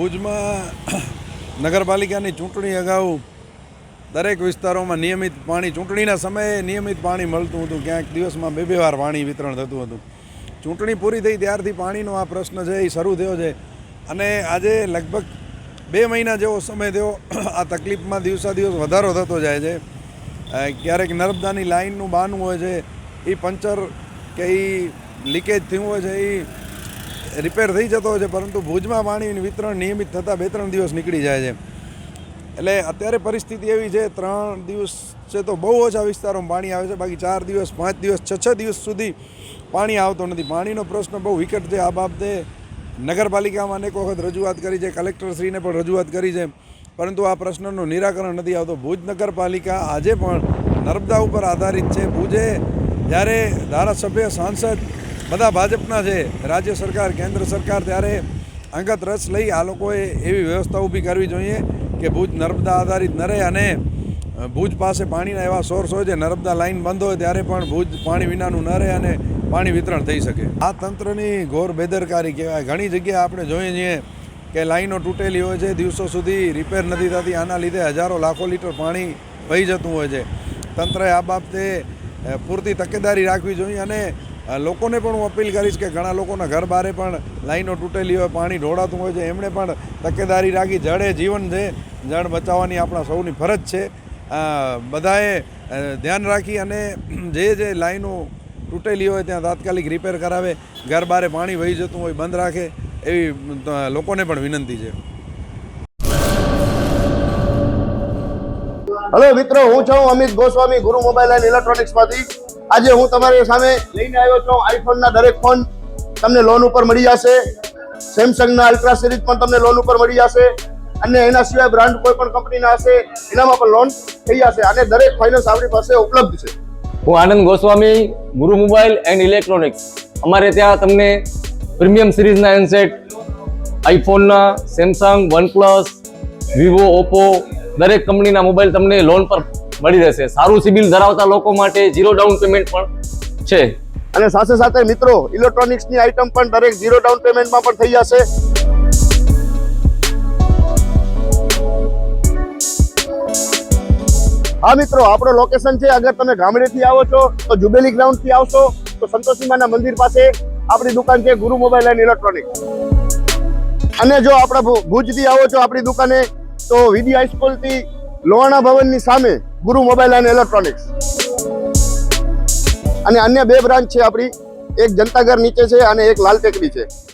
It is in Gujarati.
ભુજમાં નગરપાલિકાની ચૂંટણી અગાઉ દરેક વિસ્તારોમાં નિયમિત પાણી, ચૂંટણીના સમયે નિયમિત પાણી મળતું હતું. ક્યાંક દિવસમાં બે વાર પાણી વિતરણ થતું હતું. ચૂંટણી પૂરી થઈ ત્યારથી પાણીનો આ પ્રશ્ન છે એ શરૂ થયો છે અને આજે લગભગ 2 મહિના જેવો સમય થયો. આ તકલીફમાં દિવસાદિવસ વધારો થતો જાય છે. ક્યારેક નર્મદાની લાઇનનું બહાનું હોય છે, એ પંચર કે એ લીકેજ થયું હોય છે, એ રિપેર થઈ જતો હોય છે, પરંતુ ભુજમાં પાણીનું વિતરણ નિયમિત થતાં 2-3 દિવસ નીકળી જાય છે. એટલે અત્યારે પરિસ્થિતિ એવી છે, 3 દિવસ છે તો બહુ ઓછા વિસ્તારોમાં પાણી આવે છે, બાકી 4 દિવસ 5 દિવસ 6 દિવસ સુધી પાણી આવતો નથી. પાણીનો પ્રશ્ન બહુ વિકટ છે. આ બાબતે નગરપાલિકામાં અનેક વખત રજૂઆત કરી છે, કલેક્ટરશ્રીને પણ રજૂઆત કરી છે, પરંતુ આ પ્રશ્નનું નિરાકરણ નથી આવતો. ભુજ નગરપાલિકા આજે પણ નર્મદા ઉપર આધારિત છે. ભુજે જ્યારે ધારાસભ્ય, સાંસદ બધા ભાજપના છે, રાજ્ય સરકાર, કેન્દ્ર સરકાર, ત્યારે અંગત રસ લઈ આ લોકોએ એવી વ્યવસ્થા ઊભી કરવી જોઈએ કે ભુજ નર્મદા આધારિત ન રહે અને ભુજ પાસે પાણીના એવા સોર્સ હોય છે, નર્મદા લાઇન બંધ હોય ત્યારે પણ ભુજ પાણી વિનાનું ન રહે અને પાણી વિતરણ થઈ શકે. આ તંત્રની ઘોર બેદરકારી કહેવાય. ઘણી જગ્યાએ આપણે જોઈએ છીએ કે લાઈનો તૂટેલી હોય છે, દિવસો સુધી રિપેર નથી થતી. આના લીધે હજારો લાખો લીટર પાણી વહી જતું હોય છે. તંત્રએ આ બાબતે પૂરતી તકેદારી રાખવી જોઈએ અને લોકોને પણ હું અપીલ કરીશ કે ઘણા લોકોના ઘર બારે પણ લાઈનો તૂટેલી હોય, પાણી ઢોળાતું હોય છે, એમણે પણ તકેદારી રાખી. જળ એ જીવન છે, જળ બચાવવાની આપણા સૌની ફરજ છે. બધાએ ધ્યાન રાખી અને જે લાઈનો તૂટેલી હોય ત્યાં તાત્કાલિક રિપેર કરાવે, ઘર બારે પાણી વહી જતું હોય બંધ રાખે, એવી લોકોને પણ વિનંતી છે. હેલો મિત્રો, હું છું અમિત ગોસ્વામી, ગુરુ મોબાઈલ એન્ડ ઇલેક્ટ્રોનિક્સમાંથી. આજે હું તમારી સામે લઈને આવ્યો છું આઈફોનના દરેક ફોન તમને લોન ઉપર મળી જશે. સેમસંગના અલ્ટ્રા સિરીઝ પણ તમને લોન ઉપર મળી જશે અને એના સિવાય બ્રાન્ડ કોઈ પણ કંપનીના હશે એનામાં પણ લોન થઈ જશે અને દરેક ફાઇનાન્સ આપણી પાસે ઉપલબ્ધ છે. હું આનંદ ગોસ્વામી, ગુરુ મોબાઈલ એન્ડ ઇલેક્ટ્રોનિક્સ. અમારે ત્યાં તમને પ્રીમિયમ સિરીઝના હેન્ડસેટ, આઈફોનના, સેમસંગ, વનપ્લસ, વિવો, ઓપ્પો દરેક કંપનીના મોબાઈલ તમને લોન પર મળી રહેશે. સારું સિબિલ ધરાવતા લોકો માટે 0 ડાઉન પેમેન્ટ પણ છે અને સાથે સાથે મિત્રો ઇલેક્ટ્રોનિક્સની આઇટમ પણ દરેક 0 ડાઉન પેમેન્ટમાં પણ થઈ જશે. હા મિત્રો, આપણો લોકેશન છે, અગર તમે ગામડેથી આવો છો તો જુબેલી ગ્રાઉન્ડથી આવશો તો સંતોષીમાના મંદિર પાસે આપણી દુકાન છે, ગુરુ મોબાઈલ એન્ડ ઇલેક્ટ્રોનિક્સ. અને જો આપણા ભુજથી આવો છો આપણી દુકાને તો વીડી હાઈસ્કૂલથી લોહાણા ભવનની સામે ગુરુ મોબાઈલ એન્ડ ઇલેક્ટ્રોનિક્સ. અને અન્ય 2 બ્રાન્ચ છે આપણી, એક જનતાગર નીચે છે અને એક લાલ ટેકરી છે.